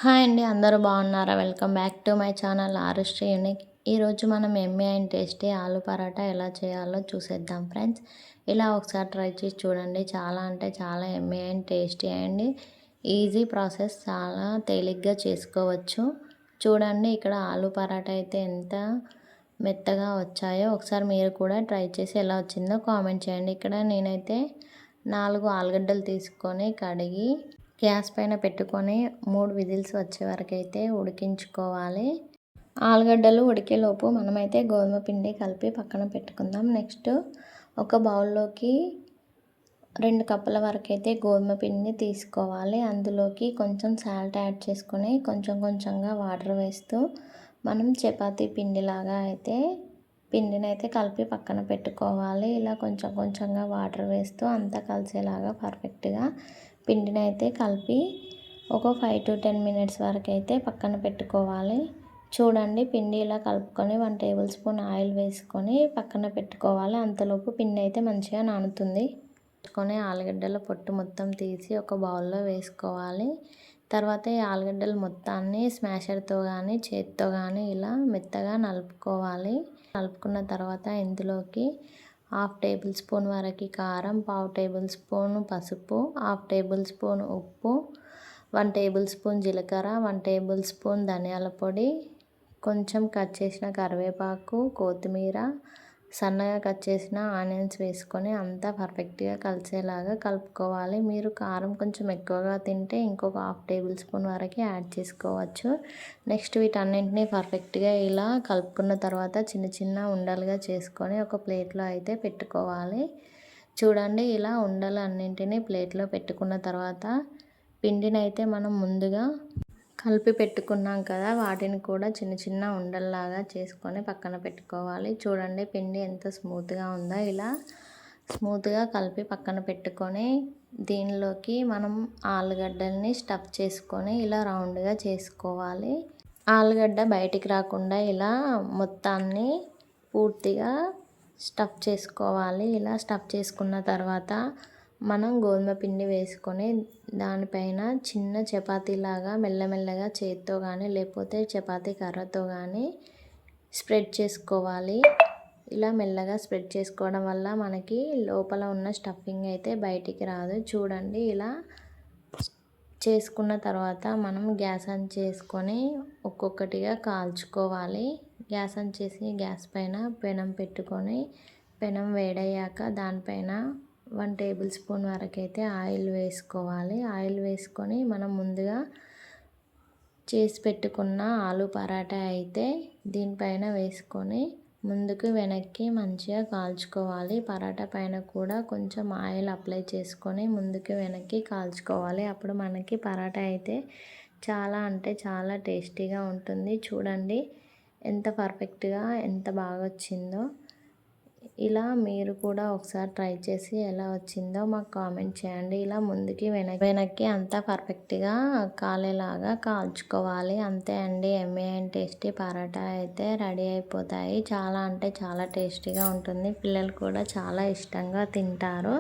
Hi అండి, అందరూ బాగున్నారా? Welcome back to my channel Arushree Unique. ఈరోజు మనం ఎమ్మీ అండ్ టేస్టీ ఆలు పరాటా ఎలా చేయాలో చూసేద్దాం ఫ్రెండ్స్. ఇలా ఒకసారి ట్రై చేసి చూడండి. చాలా అంటే చాలా ఎమ్మీ అండ్ టేస్టీ అండి. ఈజీ ప్రాసెస్, చాలా తేలిగ్గా చేసుకోవచ్చు. చూడండి, ఇక్కడ ఆలు పరాటా అయితే ఎంత మెత్తగా వచ్చాయో ఒకసారి మీరు కూడా ట్రై చేసి ఎలా వచ్చిందో కామెంట్ చేయండి. ఇక్కడ నేనైతే 4 ఆలుగడ్డలు తీసుకొని కడిగి గ్యాస్ పైన పెట్టుకొని 3 విజిల్స్ వచ్చే వరకు అయితే ఉడికించుకోవాలి. ఆలుగడ్డలు ఉడికేలోపు మనమైతే గోధుమ పిండి కలిపి పక్కన పెట్టుకుందాం. నెక్స్ట్ ఒక బౌల్లోకి 2 కప్పుల వరకు అయితే గోధుమ పిండిని తీసుకోవాలి. అందులోకి కొంచెం సాల్ట్ యాడ్ చేసుకొని కొంచెం కొంచెంగా వాటర్ వేస్తూ మనం చపాతీ పిండిలాగా అయితే పిండిని అయితే కలిపి పక్కన పెట్టుకోవాలి. ఇలా కొంచెం కొంచెంగా వాటర్ వేస్తూ అంతా కలిసేలాగా పర్ఫెక్ట్గా పిండిని అయితే కలిపి ఒక 5 to 10 మినిట్స్ వరకు అయితే పక్కన పెట్టుకోవాలి. చూడండి, పిండి ఇలా కలుపుకొని 1 టేబుల్ స్పూన్ ఆయిల్ వేసుకొని పక్కన పెట్టుకోవాలి. అంతలోపు పిండి అయితే మంచిగా నానుతుంది. ఆలుగడ్డల పొట్టు మొత్తం తీసి ఒక బౌల్లో వేసుకోవాలి. తర్వాత ఈ ఆలుగడ్డలు మొత్తాన్ని స్మాషర్తో కానీ చేతితో కానీ ఇలా మెత్తగా నలుపుకోవాలి. నలుపుకున్న తర్వాత ఇందులోకి 1/2 టేబుల్ స్పూన్ వరకు కారం, 1/2 టేబుల్ స్పూన్ పసుపు, 1/2 టేబుల్ స్పూన్ ఉప్పు, 1 టేబుల్ స్పూన్ జీలకర్ర, 1 టేబుల్ స్పూన్ ధనియాల పొడి, కొంచెం కట్ చేసిన కరివేపాకు, కొత్తిమీర, సన్నగా కట్ చేసిన ఆనియన్స్ వేసుకొని అంతా పర్ఫెక్ట్గా కలిసేలాగా కలుపుకోవాలి. మీరు కారం కొంచెం ఎక్కువగా తింటే ఇంకొక 1/2 టేబుల్ స్పూన్ వరకు యాడ్ చేసుకోవచ్చు. నెక్స్ట్ వీటన్నింటినీ పర్ఫెక్ట్గా ఇలా కలుపుకున్న తర్వాత చిన్న చిన్న ఉండలుగా చేసుకొని ఒక ప్లేట్లో అయితే పెట్టుకోవాలి. చూడండి, ఇలా ఉండలు అన్నింటినీ ప్లేట్లో పెట్టుకున్న తర్వాత పిండిని అయితే మనం ముందుగా కలిపి పెట్టుకున్నాం కదా, వాటిని కూడా చిన్న చిన్న ఉండల్లాగా చేసుకొని పక్కన పెట్టుకోవాలి. చూడండి, పిండి ఎంత స్మూత్గా ఉందో. ఇలా స్మూత్గా కలిపి పక్కన పెట్టుకొని దీనిలోకి మనం ఆలుగడ్డల్ని స్టఫ్ చేసుకొని ఇలా రౌండ్గా చేసుకోవాలి. ఆలుగడ్డ బయటికి రాకుండా ఇలా మొత్తాన్ని పూర్తిగా స్టఫ్ చేసుకోవాలి. ఇలా స్టఫ్ చేసుకున్న తర్వాత మనం గోధుమ పిండి వేసుకొని దానిపైన చిన్న చపాతీలాగా మెల్లమెల్లగా చేతితో కానీ లేకపోతే చపాతీ కర్రతో కానీ స్ప్రెడ్ చేసుకోవాలి. ఇలా మెల్లగా స్ప్రెడ్ చేసుకోవడం వల్ల మనకి లోపల ఉన్న స్టఫింగ్ అయితే బయటికి రాదు. చూడండి, ఇలా చేసుకున్న తర్వాత మనం గ్యాస్ ఆన్ చేసుకొని ఒక్కొక్కటిగా కాల్చుకోవాలి. గ్యాస్ ఆన్ చేసి గ్యాస్ పైన పెనం పెట్టుకొని పెనం వేడయ్యాక దానిపైన 1 టేబుల్ స్పూన్ వరకు అయితే ఆయిల్ వేసుకోవాలి. ఆయిల్ వేసుకొని మనం ముందుగా చేసి పెట్టుకున్న ఆలు పరాటా అయితే దీనిపైన వేసుకొని ముందుకు వెనక్కి మంచిగా కాల్చుకోవాలి. పరాటా పైన కూడా కొంచెం ఆయిల్ అప్లై చేసుకొని ముందుకు వెనక్కి కాల్చుకోవాలి. అప్పుడు మనకి పరాటా అయితే చాలా అంటే చాలా టేస్టీగా ఉంటుంది. చూడండి, ఎంత పర్ఫెక్ట్గా ఎంత బాగా వచ్చిందో. ఇలా మీరు కూడా ఒకసారి ట్రై చేసి ఎలా వచ్చిందో మాకు కామెంట్ చేయండి. ఇలా ముందుకి వెనక్కి అంతా పర్ఫెక్ట్గా కాలేలాగా కాల్చుకోవాలి. అంతే అండి, ఎమ్మీ అండ్ టేస్టీ పరాటా అయితే రెడీ అయిపోతాయి. చాలా అంటే చాలా టేస్టీగా ఉంటుంది. పిల్లలు కూడా చాలా ఇష్టంగా తింటారు.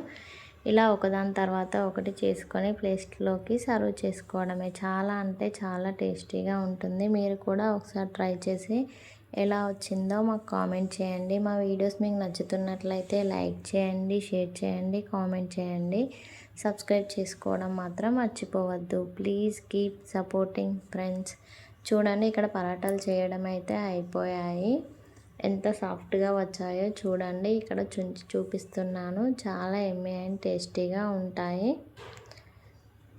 ఇలా ఒకదాని తర్వాత ఒకటి చేసుకొని ప్లేట్లోకి సర్వ్ చేసుకోవడమే. చాలా అంటే చాలా టేస్టీగా ఉంటుంది. మీరు కూడా ఒకసారి ట్రై చేసి ఎలా వచ్చిందో మాకు కామెంట్ చేయండి. మా వీడియోస్ మీకు నచ్చుతున్నట్లయితే లైక్ చేయండి, షేర్ చేయండి, కామెంట్ చేయండి. సబ్స్క్రైబ్ చేసుకోవడం మాత్రం మర్చిపోవద్దు. Please keep supporting friends. చూడండి, ఇక్కడ పరాటాలు చేయడం అయితే అయిపోయాయి. ఎంత సాఫ్ట్గా వచ్చాయో చూడండి. ఇక్కడ చుంచి చూపిస్తున్నాను. చాలా ఎమ్మీ అండ్ టేస్టీగా ఉంటాయి.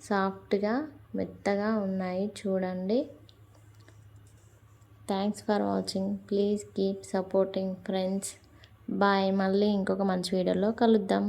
సాఫ్ట్గా మెత్తగా ఉన్నాయి. చూడండి. Thanks for watching. Please keep supporting friends. Bye. మళ్ళీ ఇంకొక మంచి వీడియోలో కలుద్దాం.